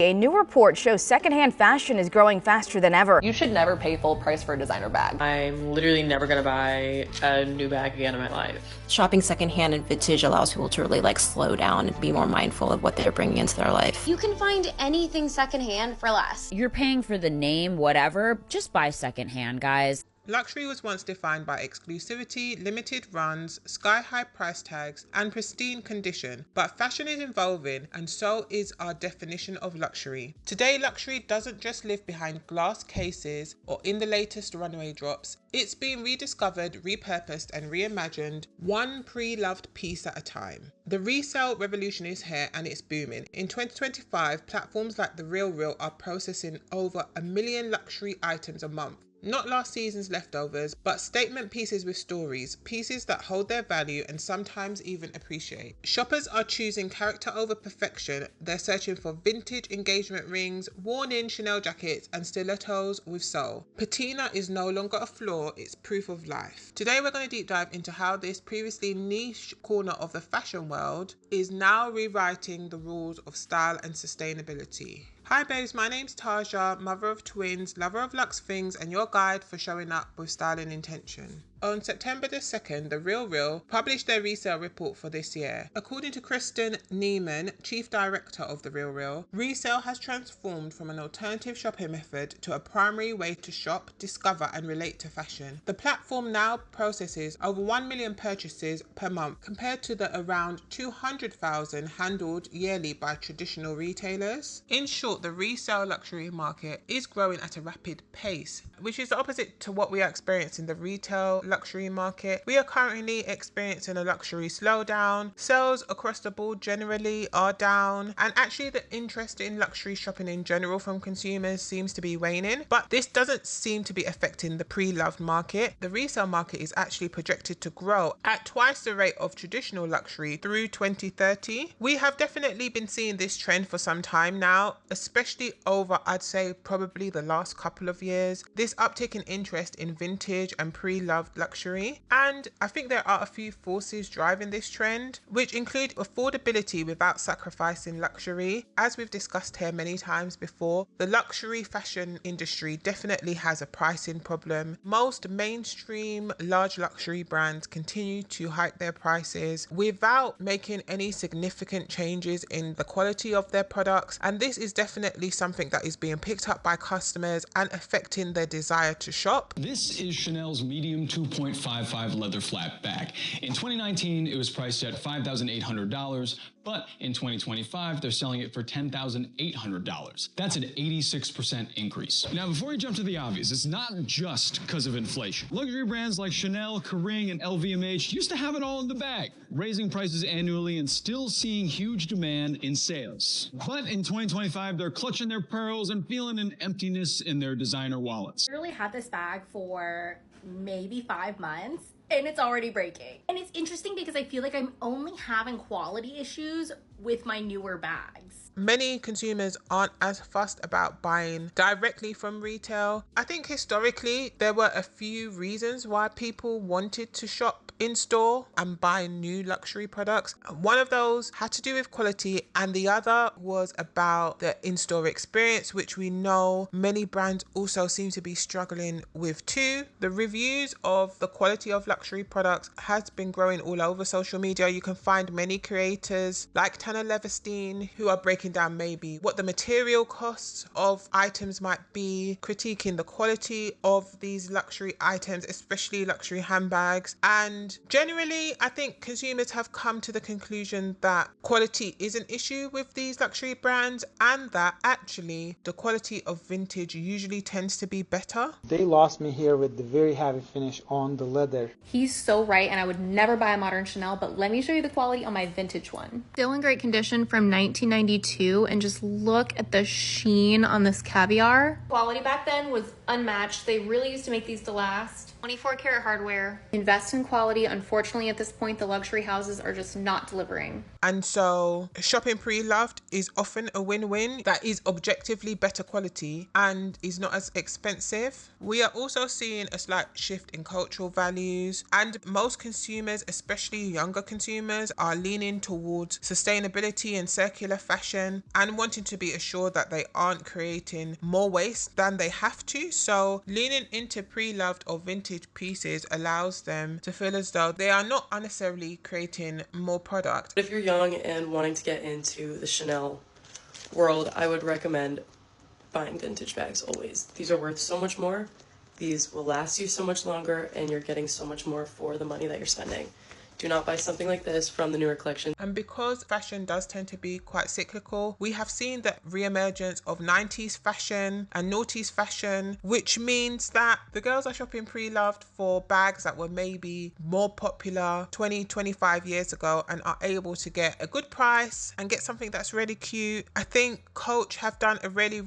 A new report shows secondhand fashion is growing faster than ever. You should never pay full price for a designer bag. I'm literally never gonna buy a new bag again in my life. Shopping secondhand and vintage allows people to really slow down and be more mindful of what they're bringing into their life. You can find anything secondhand for less. You're paying for the name, whatever, just buy secondhand, guys. Luxury was once defined by exclusivity, limited runs, sky-high price tags, and pristine condition, but fashion is evolving, and so is our definition of luxury. Today, luxury doesn't just live behind glass cases or in the latest runway drops. It's been rediscovered, repurposed, and reimagined, one pre-loved piece at a time. The resale revolution is here and it's booming. In 2025, platforms like The RealReal are processing over 1 million luxury items a month. Not last season's leftovers, but statement pieces with stories, pieces that hold their value and sometimes even appreciate. Shoppers are choosing character over perfection. They're searching for vintage engagement rings, worn-in Chanel jackets, and stilettos with soul. Patina is no longer a flaw, it's proof of life. Today we're going to deep dive into how this previously niche corner of the fashion world is now rewriting the rules of style and sustainability. Hi babes, my name's Taja, mother of twins, lover of luxe things, and your guide for showing up with style and intention. On September the 2nd, The RealReal published their resale report for this year. According to Kristen Neiman, Chief Director of The RealReal, resale has transformed from an alternative shopping method to a primary way to shop, discover, and relate to fashion. The platform now processes over 1 million purchases per month compared to the around 200,000 handled yearly by traditional retailers. In short, the resale luxury market is growing at a rapid pace, which is the opposite to what we are experiencing in the retail luxury market. We are currently experiencing a luxury slowdown. Sales across the board generally are down, and actually the interest in luxury shopping in general from consumers seems to be waning, but this doesn't seem to be affecting the pre-loved market. The resale market is actually projected to grow at twice the rate of traditional luxury through 2030. We have definitely been seeing this trend for some time now, especially over, I'd say, probably the last couple of years. This uptick in interest in vintage and pre-loved luxury, and I think there are a few forces driving this trend, which include affordability without sacrificing luxury. As we've discussed here many times before, the luxury fashion industry definitely has a pricing problem. Most mainstream large luxury brands continue to hike their prices without making any significant changes in the quality of their products, and this is definitely something that is being picked up by customers and affecting their desire to shop. This is Chanel's medium 2.55 leather flat bag. In 2019, it was priced at $5,800, but in 2025, they're selling it for $10,800. That's an 86% increase. Now, before we jump to the obvious, it's not just because of inflation. Luxury brands like Chanel, Kering, and LVMH used to have it all in the bag, raising prices annually and still seeing huge demand in sales. But in 2025, they're clutching their pearls and feeling an emptiness in their designer wallets. I really had this bag for maybe 5 months and it's already breaking. And it's interesting because I feel like I'm only having quality issues with my newer bags. Many consumers aren't as fussed about buying directly from retail. I think historically there were a few reasons why people wanted to shop in store and buy new luxury products. One of those had to do with quality, and the other was about the in-store experience, which we know many brands also seem to be struggling with too. The reviews of the quality of luxury products has been growing all over social media. You can find many creators like Tana Leverstein who are breaking down maybe what the material costs of items might be, critiquing the quality of these luxury items, especially luxury handbags. And generally, I think consumers have come to the conclusion that quality is an issue with these luxury brands, and that actually the quality of vintage usually tends to be better. They lost me here with the very heavy finish on the leather. He's so right, and I would never buy a modern Chanel, but let me show you the quality on my vintage one. Still in great condition from 1992, and just look at the sheen on this caviar. Quality back then was unmatched. They really used to make these to last. 24 karat hardware. Invest in quality. Unfortunately, at this point, the luxury houses are just not delivering. And so shopping pre-loved is often a win-win that is objectively better quality and is not as expensive. We are also seeing a slight shift in cultural values, and most consumers, especially younger consumers, are leaning towards sustainability and circular fashion and wanting to be assured that they aren't creating more waste than they have to. So leaning into pre-loved or vintage pieces allows them to feel as though they are not unnecessarily creating more product. If you're young and wanting to get into the Chanel world, I would recommend buying vintage bags always. These are worth so much more. These will last you so much longer, and you're getting so much more for the money that you're spending. Do not buy something like this from the newer collection. And because fashion does tend to be quite cyclical, we have seen the re-emergence of 90s fashion and noughties fashion, which means that the girls are shopping pre-loved for bags that were maybe more popular 20-25 years ago and are able to get a good price and get something that's really cute. I think Coach have done a really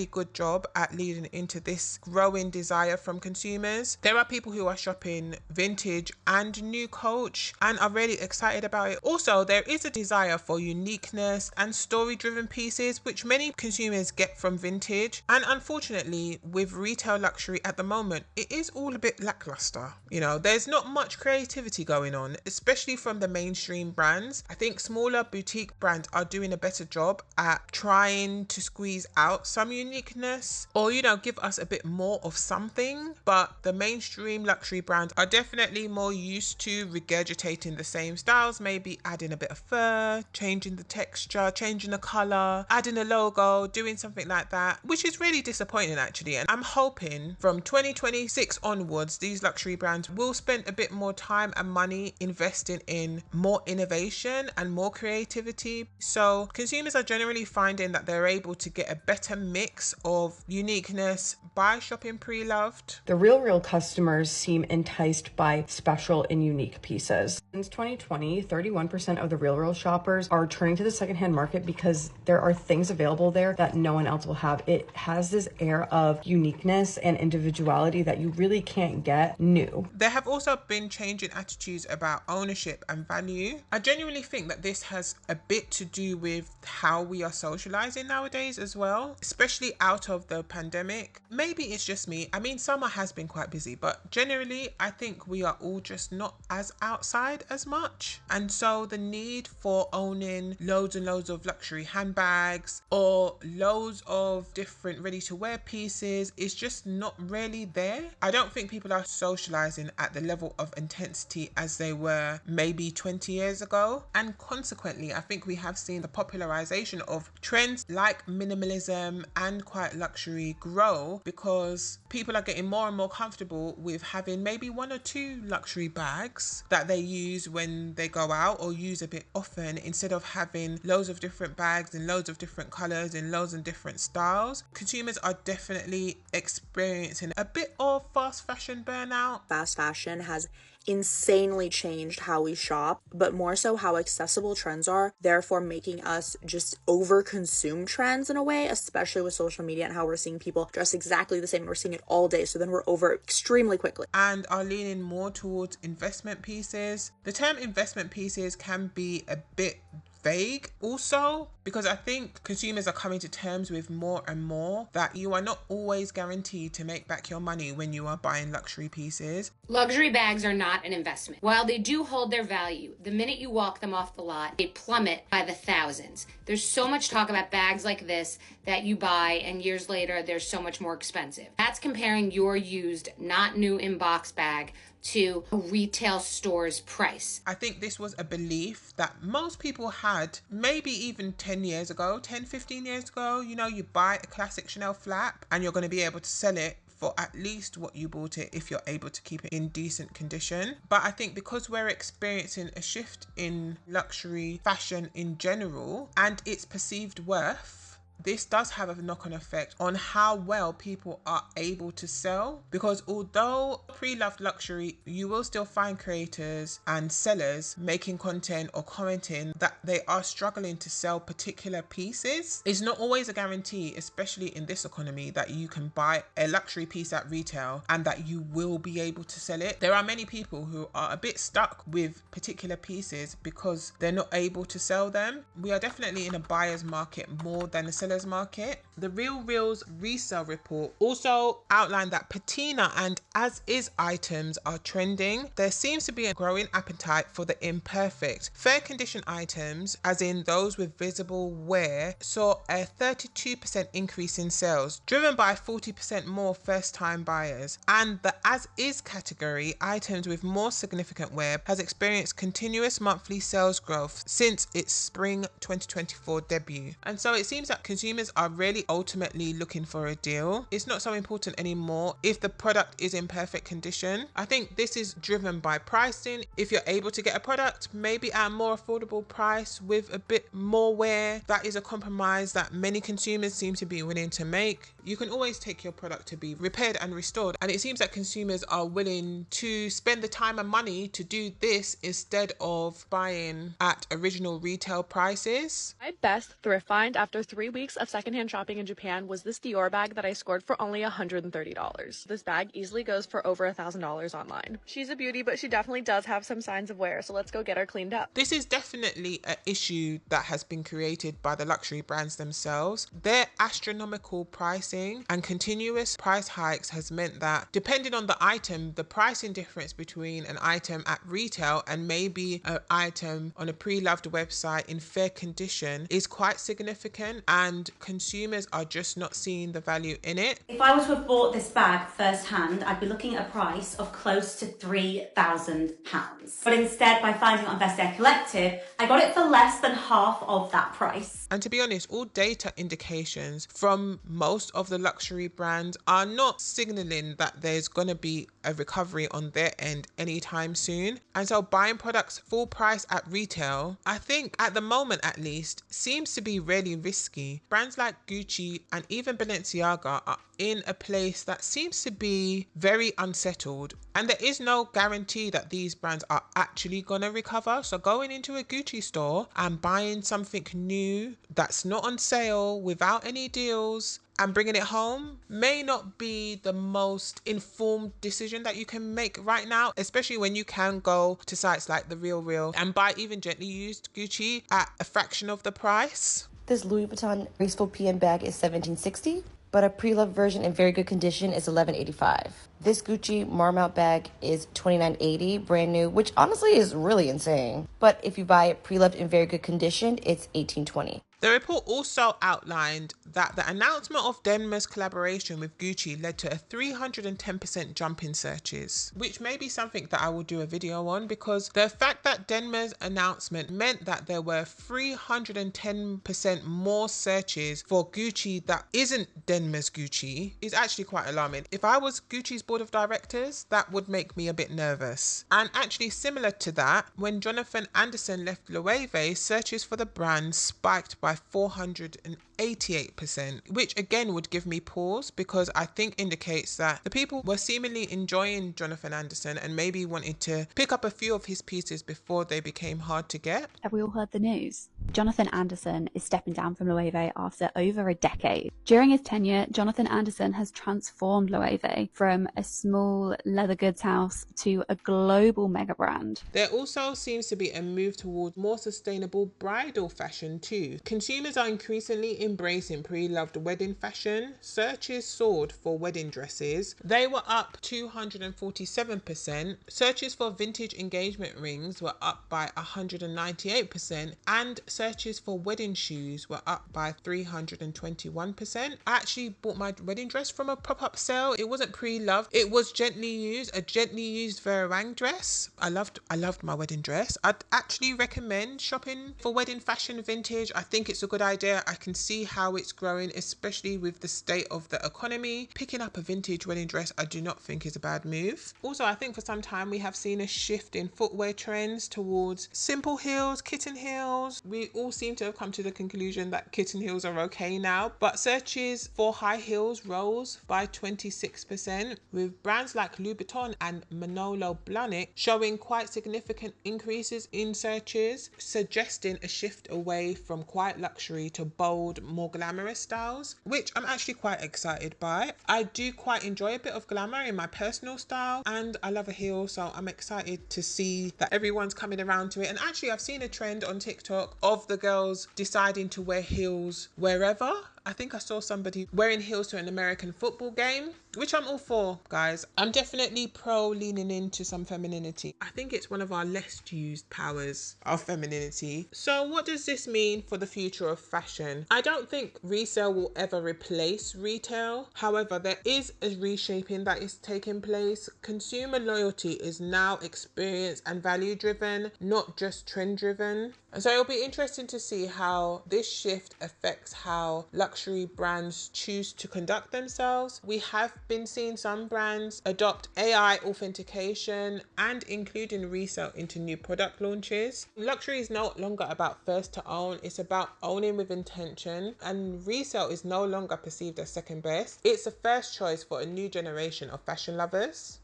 good job at leading into this growing desire from consumers. There are people who are shopping vintage and new Coach and are really excited about it. Also, there is a desire for uniqueness and story-driven pieces, which many consumers get from vintage. And unfortunately, with retail luxury at the moment, it is all a bit lackluster. You know, there's not much creativity going on, especially from the mainstream brands. I think smaller boutique brands are doing a better job at trying to squeeze out some uniqueness or, you know, give us a bit more of something. But the mainstream luxury brands are definitely more used to regurgitating the same styles, maybe adding a bit of fur, changing the texture, changing the color, adding a logo, doing something like that, which is really disappointing actually. And I'm hoping from 2026 onwards, these luxury brands will spend a bit more time and money investing in more innovation and more creativity. So consumers are generally finding that they're able to get a better mix of uniqueness by shopping pre-loved. The real customers seem enticed by special and unique pieces. Since 2020, 31% of the real shoppers are turning to the secondhand market because there are things available there that no one else will have. It has this air of uniqueness and individuality that you really can't get new. There have also been changing attitudes about ownership and value. I genuinely think that this has a bit to do with how we are socializing nowadays as well, especially out of the pandemic. Maybe it's just me. I mean, summer has been quite busy, but generally I think we are all just not as outside as much, and so the need for owning loads and loads of luxury handbags or loads of different ready-to-wear pieces is just not really there. I don't think people are socializing at the level of intensity as they were maybe 20 years ago, and consequently I think we have seen the popularization of trends like minimalism and quiet luxury grow because people are getting more and more comfortable with having maybe one or two luxury bags that they use when they go out or use a bit often, instead of having loads of different bags in loads of different colors and loads of different styles. Consumers are definitely experiencing a bit of fast fashion burnout. Fast fashion has insanely changed how we shop, but more so how accessible trends are, therefore making us just over consume trends in a way, especially with social media and how we're seeing people dress exactly the same and we're seeing it all day, so then we're over extremely quickly. And are leaning more towards investment pieces. The term investment pieces can be a bit vague also, because I think consumers are coming to terms with more and more that you are not always guaranteed to make back your money when you are buying luxury pieces. Luxury bags are not an investment. While they do hold their value, the minute you walk them off the lot, they plummet by the thousands. There's so much talk about bags like this that you buy and years later they're so much more expensive. That's comparing your used, not new in-box bag to a retail store's price. I think this was a belief that most people had maybe even 10 years ago, 10, 15 years ago. You know, you buy a classic Chanel flap and you're going to be able to sell it for at least what you bought it if you're able to keep it in decent condition. But I think because we're experiencing a shift in luxury fashion in general and its perceived worth, this does have a knock-on effect on how well people are able to sell, because although pre-loved luxury, you will still find creators and sellers making content or commenting that they are struggling to sell particular pieces. It's not always a guarantee, especially in this economy, that you can buy a luxury piece at retail and that you will be able to sell it. There are many people who are a bit stuck with particular pieces because they're not able to sell them. We are definitely in a buyer's market more than a seller's market. The Real Reels resale report also outlined that patina and as is items are trending. There seems to be a growing appetite for the imperfect. Fair condition items, as in those with visible wear, saw a 32% increase in sales, driven by 40% more first-time buyers. And the as is category, items with more significant wear, has experienced continuous monthly sales growth since its spring 2024 debut. And so it seems that consumers are really ultimately looking for a deal. It's not so important anymore if the product is in perfect condition. I think this is driven by pricing. If you're able to get a product maybe at a more affordable price with a bit more wear, that is a compromise that many consumers seem to be willing to make. You can always take your product to be repaired and restored, and it seems that consumers are willing to spend the time and money to do this instead of buying at original retail prices. My best thrift find after 3 weeks of secondhand shopping in Japan was this Dior bag that I scored for only $130. This bag easily goes for over $1,000 online. She's a beauty, but she definitely does have some signs of wear, so let's go get her cleaned up. This is definitely an issue that has been created by the luxury brands themselves. Their astronomical pricing and continuous price hikes has meant that depending on the item, the pricing difference between an item at retail and maybe an item on a pre-loved website in fair condition is quite significant, and consumers are just not seeing the value in it. If I was to have bought this bag first hand, I'd be looking at a price of close to £3,000. But instead, by finding it on Vestiaire Collective, I got it for less than half of that price. And to be honest, all data indications from most of the luxury brands are not signaling that there's going to be a recovery on their end anytime soon. And so buying products full price at retail, I think at the moment at least, seems to be really risky. Brands like Gucci and even Balenciaga are in a place that seems to be very unsettled, and there is no guarantee that these brands are actually going to recover. So going into a Gucci store and buying something new that's not on sale without any deals and bringing it home may not be the most informed decision that you can make right now, especially when you can go to sites like The Real Real and buy even gently used Gucci at a fraction of the price. This Louis Vuitton graceful PM bag is $1,760, but a pre-loved version in very good condition is $1,185. This Gucci Marmont bag is $2,980 brand new, which honestly is really insane. But if you buy it pre-loved in very good condition, it's $1,820. The report also outlined that the announcement of Denmer's collaboration with Gucci led to a 310% jump in searches, which may be something that I will do a video on, because the fact that Denmer's announcement meant that there were 310% more searches for Gucci that isn't Denmer's Gucci is actually quite alarming. If I was Gucci's board of directors, that would make me a bit nervous. And actually similar to that, when Jonathan Anderson left Loewe, searches for the brand spiked by 488%, which again would give me pause, because I think indicates that the people were seemingly enjoying Jonathan Anderson and maybe wanted to pick up a few of his pieces before they became hard to get. Have we all heard the news? Jonathan Anderson is stepping down from Loewe after over a decade. During his tenure, Jonathan Anderson has transformed Loewe from a small leather goods house to a global mega brand. There also seems to be a move towards more sustainable bridal fashion too. Consumers are increasingly embracing pre-loved wedding fashion. Searches soared for wedding dresses. They were up 247%. Searches for vintage engagement rings were up by 198%, and searches for wedding shoes were up by 321%. I actually bought my wedding dress from a pop-up sale. It wasn't pre-loved, it was gently used, a gently used Vera Wang dress. I loved my wedding dress. I'd actually recommend shopping for wedding fashion vintage. I think it's a good idea. I can see how it's growing, especially with the state of the economy. Picking up a vintage wedding dress I do not think is a bad move. Also, I think for some time we have seen a shift in footwear trends towards simple heels, kitten heels. We we all seem to have come to the conclusion that kitten heels are okay now, but searches for high heels rose by 26%, with brands like Louis Vuitton and Manolo Blahnik showing quite significant increases in searches, suggesting a shift away from quiet luxury to bold, more glamorous styles, which I'm actually quite excited by. I do quite enjoy a bit of glamour in my personal style, and I love a heel, so I'm excited to see that everyone's coming around to it. And actually, I've seen a trend on TikTok of the girls deciding to wear heels wherever. I think I saw somebody wearing heels to an American football game, which I'm all for, guys. I'm definitely pro leaning into some femininity. I think it's one of our less used powers of femininity. So what does this mean for the future of fashion? I don't think resale will ever replace retail. However, there is a reshaping that is taking place. Consumer loyalty is now experience and value driven, not just trend driven. And so it'll be interesting to see how this shift affects how luxury brands choose to conduct themselves. We have been seeing some brands adopt AI authentication and including resale into new product launches. Luxury is no longer about first to own, it's about owning with intention, and resale is no longer perceived as second best. It's a first choice for a new generation of fashion lovers.